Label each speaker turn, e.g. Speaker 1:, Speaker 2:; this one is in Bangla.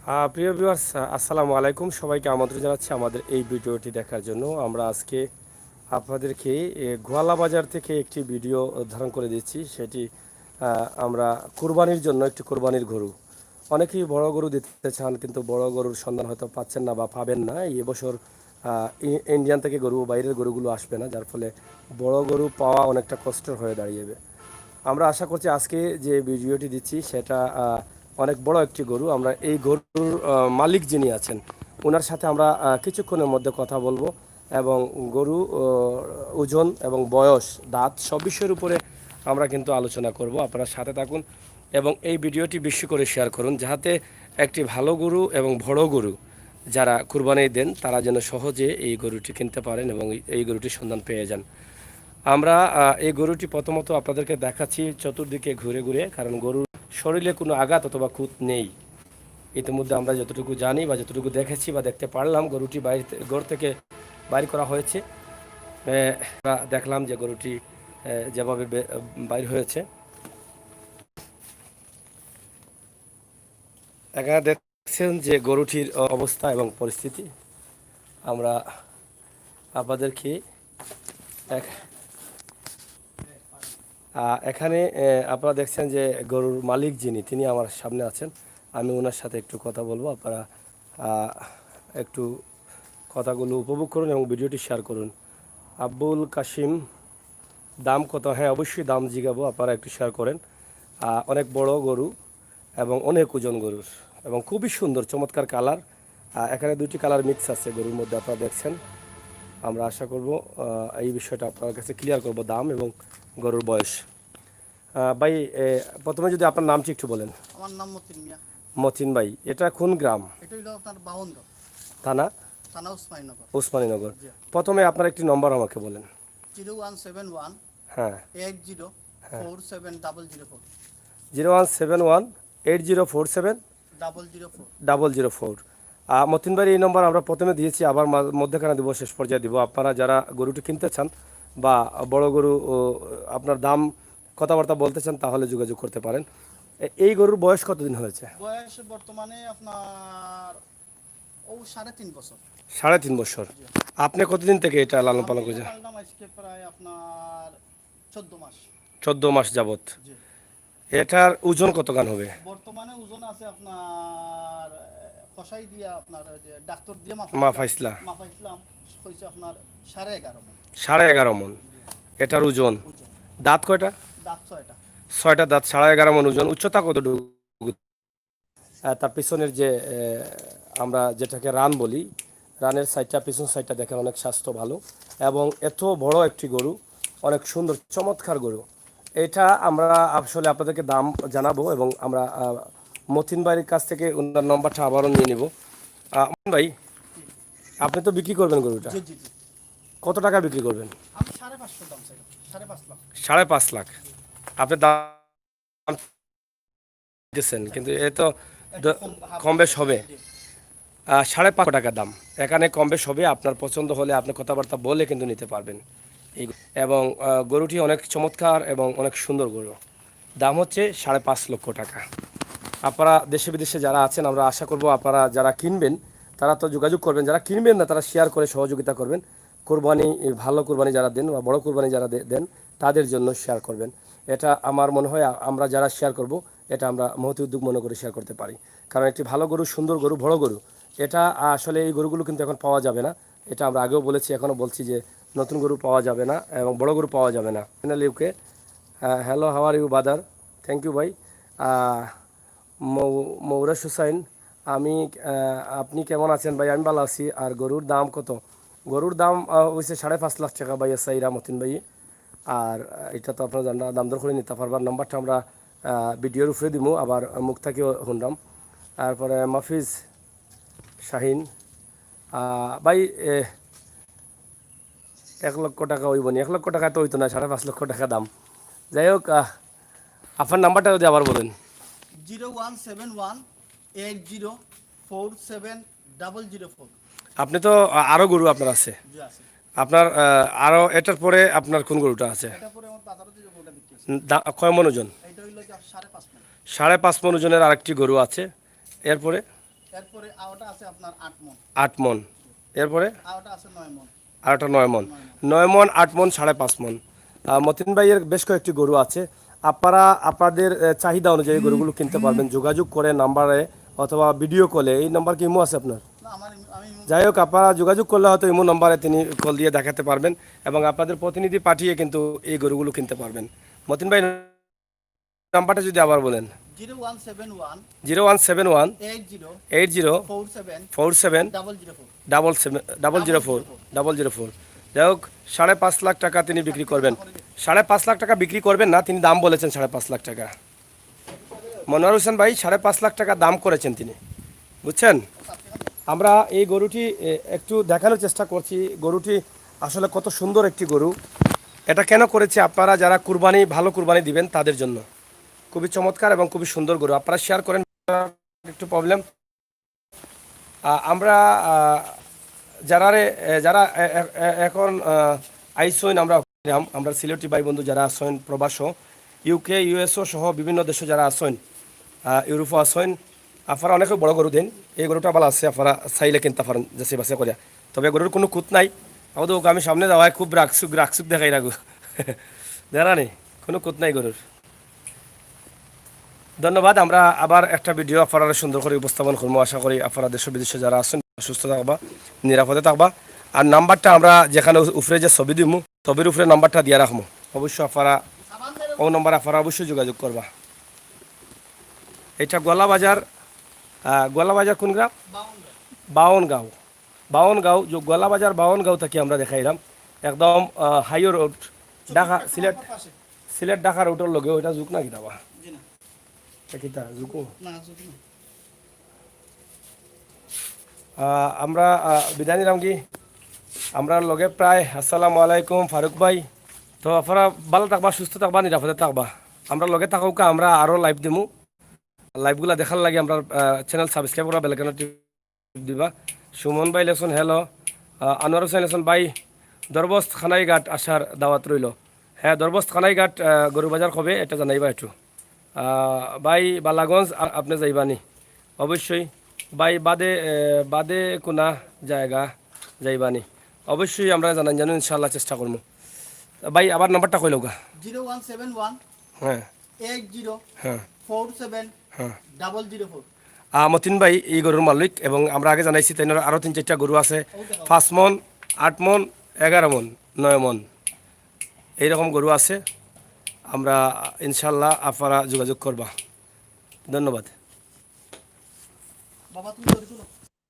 Speaker 1: প্রিয় ভিউয়ার্স, আসসালামু আলাইকুম। সবাইকে আমন্ত্রণ জানাচ্ছি আমাদের এই ভিডিওটি দেখার জন্য। আমরা আজকে আপনাদেরকে গোয়ালা বাজার থেকে একটি ভিডিও ধারণ করে দিচ্ছি। সেটি আমরা কুরবানির জন্য একটি কুরবানির গরু। অনেকেই বড় গরু দিতে চান, কিন্তু বড় গরুর সন্ধান হয়তো পাচ্ছেন না বা পাবেন না। এই বছর ইন্ডিয়ান থেকে গরু, বাইরের গরুগুলো আসবে না, যার ফলে বড় গরু পাওয়া অনেকটা কষ্টের হয়ে দাঁড়িয়েবে। আমরা আশা করছি আজকে যে ভিডিওটি দিচ্ছি সেটা অনেক বড় একটি গরু। আমরা এই গরুর মালিক যিনি আছেন ওনার সাথে আমরা কিছুক্ষণের মধ্যে কথা বলবো, এবং গরু ওজন এবং বয়স, দাঁত সব বিষয়ের উপরে আমরা কিন্তু আলোচনা করব। আপনারা সাথে থাকুন এবং এই ভিডিওটি বেশি করে শেয়ার করুন, যাতে একটি ভালো গরু এবং বড় গরু যারা কুরবানি দেন তারা যেন সহজে এই গরুটি কিনতে পারেন এবং এই গরুটির সন্ধান পেয়ে যান। আমরা এই গরুটি প্রথমত আপনাদেরকে দেখাচ্ছি চতুর্দিকে ঘুরে ঘুরে, কারণ গরুর শরীরে কোনো আঘাত অথবা খুঁত নেই। ইতিমধ্যে আমরা যতটুকু জানি বা যতটুকু দেখেছি বা দেখতে পারলাম, গরুটি ঘর থেকে বাইর করা হয়েছে। আমরা দেখলাম যে গরুটি যেভাবে বাইর হয়েছে। এখানে দেখছেন যে গরুটির অবস্থা এবং পরিস্থিতি। আমরা আপনাদেরকে এখানে আপনারা দেখছেন যে গরুর মালিক যিনি, তিনি আমার সামনে আছেন। আমি ওনার সাথে একটু কথা বলবো। আপনারা একটু কথাগুলো উপভোগ করুন এবং ভিডিওটি শেয়ার করুন। আব্বুল কাশিম, দাম কত? হ্যাঁ, অবশ্যই দাম জিগাবো, আপনারা একটু শেয়ার করেন। অনেক বড় গরু এবং অনেক ওজন গরুর, এবং খুবই সুন্দর চমৎকার কালার। এখানে দুটি কালার মিক্স আছে গরুর মধ্যে, আপনারা দেখছেন। আমরা আশা করব এই বিষয়টা আপনার কাছে ক্লিয়ার করব, দাম এবং গরুর বয়স। ভাই, প্রথমে যদি আপনার নামটি একটু বলেন।
Speaker 2: আমার নাম মতিন মিয়া।
Speaker 1: মতিন ভাই, এটা কোন গ্রাম?
Speaker 2: এটা হলো আপনার বাউন্দ
Speaker 1: থানা?
Speaker 2: থানা উসমানীনগর।
Speaker 1: ওসমানীনগর।
Speaker 2: জি।
Speaker 1: প্রথমে আপনার একটি নম্বর আমাকে বলেন।
Speaker 2: 0171
Speaker 1: হ্যাঁ
Speaker 2: 80 47 004
Speaker 1: 01718047
Speaker 2: 004।
Speaker 1: 004। মতিন ভাই, এই নম্বর আমরা প্রথমে দিয়েছি, আবার মধ্যখানে দিব, শেষ পর্যায়ে দিব। আপনারা যারা গরুটি কিনতে চান বা বড় গরু আপনার দাম কথাবার্তা বলতে চান, তাহলে যোগাযোগ করতে পারেন। এই গরুর বয়স কতদিন হয়েছে?
Speaker 2: বয়স বর্তমানে আপনার 3.5 বছর।
Speaker 1: 3.5 বছর।
Speaker 2: জি।
Speaker 1: আপনি কতদিন থেকে এটা লালন
Speaker 2: আমি
Speaker 1: পালন
Speaker 2: এটা
Speaker 1: করছেন?
Speaker 2: পাললাম আজকে প্রায় আপনার 14 মাস।
Speaker 1: 14 মাস যাবত।
Speaker 2: জি।
Speaker 1: এটার ওজন কত গান হবে?
Speaker 2: বর্তমানে ওজন আছে আপনার কষাই দিয়ে আপনার যে ডাক্তার দিয়ে
Speaker 1: মাফাইসলা
Speaker 2: মাপাইছিলাম হয়েছে আপনার 11.5 মণ।
Speaker 1: 11.5 মণ
Speaker 2: জি।
Speaker 1: এটার ওজন।
Speaker 2: ওজন
Speaker 1: দাঁত কয়টা?
Speaker 2: দাঁত 6টা।
Speaker 1: 6টা দাঁত, 11.5 মণ ওজন। উচ্চতা কতটুকু? তার পিছনের যে আমরা যেটাকে রান বলি, রানের সাইডটা, পিছন সাইডটা দেখেন, অনেক স্বাস্থ্য ভালো এবং এত বড় একটি গরু, অনেক সুন্দর চমৎকার গরু। এটা আমরা আসলে আপনাদেরকে দাম জানাবো, এবং আমরা মতিন ভাইয়ের কাছ থেকে ওনার নম্বরটা আবারও নিয়ে নিব। মতিন ভাই, আপনি তো বিক্রি করবেন গরুটা,
Speaker 2: জি জি জি।
Speaker 1: কত টাকা বিক্রি করবেন?
Speaker 2: আমি 5.5 দাম চাই। 5.5 লাখ।
Speaker 1: 5.5 লাখ আপনি দাম দিচ্ছেন, কিন্তু এ তো
Speaker 2: একটু কম
Speaker 1: কম বেশ হবে।
Speaker 2: জি।
Speaker 1: 5.5 টাকা দাম। এখানে কম বেশ হবে, আপনার পছন্দ হলে আপনি কথাবার্তা বলে কিন্তু নিতে পারবেন। এই এবং গরুটি অনেক চমৎকার এবং অনেক সুন্দর গরু। দাম হচ্ছে 5.5 লক্ষ টাকা। আপনারা দেশে বিদেশে যারা আছেন, আমরা আশা করব আপনারা যারা কিনবেন তারা তো যোগাযোগ করবেন, যারা কিনবেন না তারা শেয়ার করে সহযোগিতা করবেন। কোরবানি, ভালো কোরবানি যারা দেন বা বড় কোরবানি যারা দেন তাদের জন্য শেয়ার করবেন। এটা আমার মনে হয় আমরা যারা শেয়ার করব, এটা আমরা মহতি উদ্যোগ মনে করে শেয়ার করতে পারি। কারণ একটি ভালো গরু, সুন্দর গরু, বড় গরু, এটা আসলে এই গরুগুলো কিন্তু এখন পাওয়া যাবে না। এটা আমরা আগেও বলেছি, এখনও বলছি যে নতুন গরু পাওয়া যাবে না এবং বড় গরু পাওয়া যাবে না। Finally okay. Hello, how are you brother? Thank you ভাই। মৌরাস হুসাইন, আমি আপনি কেমন আছেন ভাই? আমি ভালো আছি। আর গরুর দাম কত? গরুর দাম হয়েছে 5.5 লাখ টাকা ভাই, সাইরা মতিন ভাই। আর এটা তো আপনার দাম দর করে নিতে পারবার। নাম্বারটা আমরা ভিডিওর উপরে দিব, আবার মুখ থেকেও শুনলাম। তারপরে মাফিজ শাহিন ভাই, 1 লক্ষ টাকা হইব নি? 1 লক্ষ টাকা তো হইতো না, 5.5 লক্ষ টাকা দাম। যাই হোক, আপনার নাম্বারটা যদি আবার বলেন।
Speaker 2: 0171 80 47 004।
Speaker 1: আপনি তো আরও গরু আপনার আছে,
Speaker 2: জি আছে।
Speaker 1: আপনার আরও এটার পরে আপনার কোন গরুটা আছে?
Speaker 2: এটা পরে আমার বাজারও যে গরুটা বিক্রি আছে।
Speaker 1: কয় মন ওজন?
Speaker 2: এটা হইলো কি 5.5 মণ।
Speaker 1: 5.5 মণ ওজনের আরেকটি গরু আছে। এরপরে
Speaker 2: এরপরে আওটা আছে আপনার 8 মন,
Speaker 1: 8 মন, এরপরে
Speaker 2: আওটা আছে 9 মন,
Speaker 1: আর একটা 9 মন,
Speaker 2: 9 মন।
Speaker 1: 9 মন, 8 মন, 5.5 মন। মতিন ভাইয়ের বেশ কয়েকটি গরু আছে। আপনারা আপনাদের চাহিদা অনুযায়ী গরুগুলো কিনতে পারবেন, যোগাযোগ করে নাম্বারে অথবা ভিডিও কলে। এই নাম্বার কি ইমো আছে আপনার?
Speaker 2: না আমি
Speaker 1: যাই হোক, আপনারা যোগাযোগ করলে হয়তো ইমো নাম্বারে তিনি কল দিয়ে দেখাতে পারবেন এবং আপনাদের প্রতিনিধি পাঠিয়ে কিন্তু এই গরুগুলো কিনতে পারবেন। মতিন ভাই, নাম্বারটা যদি আবার বলেন।
Speaker 2: 0171
Speaker 1: 0171
Speaker 2: 80
Speaker 1: 80
Speaker 2: 47
Speaker 1: 47
Speaker 2: 004
Speaker 1: 004। যাই হোক, 5.5 লাখ টাকা তিনি বিক্রি করবেন। 5.5 লাখ টাকা বিক্রি করবেন না, তিনি দাম বলেছেন 5.5 লাখ টাকা। মনোয়ার হোসেন ভাই 5.5 লাখ টাকা দাম করেছেন তিনি, বুঝছেন। আমরা এই গরুটি একটু দেখানোর চেষ্টা করছি। গরুটি আসলে কত সুন্দর একটি গরু। এটা কেন করেছি, আপনারা যারা কুরবানি ভালো কুরবানি দিবেন তাদের জন্য। খুবই চমৎকার এবং খুবই সুন্দর গরু। আপনারা শেয়ার করেন, একটু প্রবলেম। আমরা যারা এখন আইসইন আমরা সিলেটি ভাই বন্ধু যারা আসেন প্রবাস, ইউকে ইউএসও সহ বিভিন্ন দেশে যারা আসেন, ইউরোপও আসেন, আপনারা অনেক বড় গরু দেন। এই গরুটা ভালো আছে, আপনারা চাইলে কিনতে পারেন যাচ্ছে বাসে করিয়া। তবে গরুর কোনো খুঁত নাই। আমাদের ওকে আমি সামনে যাওয়ায় খুব রাগসুক দেখাই রাখবো। দেখা নেই, কোনো খুঁত নাই গরুর। ধন্যবাদ। আমরা আবার একটা ভিডিও আপনারা সুন্দর করে উপস্থাপন করবো। আশা করি আপনারা দেশ বিদেশে যারা আছেন সুস্থ থাকবা, নিরাপদে থাকবা। আর নাম্বারটা আমরা যেখানে উপরে যে ছবি দিমু, ছবির উপরে নাম্বারটা দিয়ে রাখবো। অবশ্যই আপনারা ও নম্বর আপনারা অবশ্যই যোগাযোগ করবা। এটা গোয়ালাবাজার কোন গ্রাম? বাউনগাঁও। গোয়ালাবাজার বাউনগাঁও থেকে আমরা দেখাইলাম। একদম হাইওয়ে রোড, ঢাকা সিলেট ঢাকা রোডের লগে। ওইটা যুগ না কি দাবা
Speaker 2: জি না
Speaker 1: কিতা যুগো।
Speaker 2: না যদি না
Speaker 1: আমরা বিদায় নিলাম কি আমরা লগে প্রায়। আসসালামু আলাইকুম ফারুক ভাই। তো আপনারা ভালো থাকবা, সুস্থ থাকবা, নিরাপদে থাকবা। আমরা লগে থাকুক, আমরা আরও লাইভ দিমু। লাইভগুলো দেখার লাগে আমরা চ্যানেল সাবস্ক্রাইব করা, বেলকানা দিবা। সুমন ভাই lesson hello. Anwar Hossain lesson ভাই, দরবস্ত খানাইঘাট আসার দাওয়াত রইল। হ্যাঁ, দরবস্ত খানাইঘাট গরু বাজার কবে এটা জানাইবা একটু। ভাই বালাগঞ্জ আপনি যাইবানি অবশ্যই। ভাই বাদে কোনা জায়গা যাইবানি অবশ্যই আমরা জানো ইনশাল্লাহ চেষ্টা করবো। ভাই আবার নাম্বারটা কইল গা।
Speaker 2: 0171
Speaker 1: হ্যাঁ
Speaker 2: 80
Speaker 1: হ্যাঁ
Speaker 2: 47
Speaker 1: হ্যাঁ।
Speaker 2: 004
Speaker 1: মতিন ভাই এই গরুর মালিক এবং আমরা আগে জানাইছি তাই আরও 3-4টা গরু আছে। 5 মন, 8 মন, 11 মন, 9 মন এইরকম গরু আছে। আমরা ইনশাল্লাহ আপনারা যোগাযোগ করবা। ধন্যবাদ।
Speaker 2: বাবা তুমি ধরে তুলো।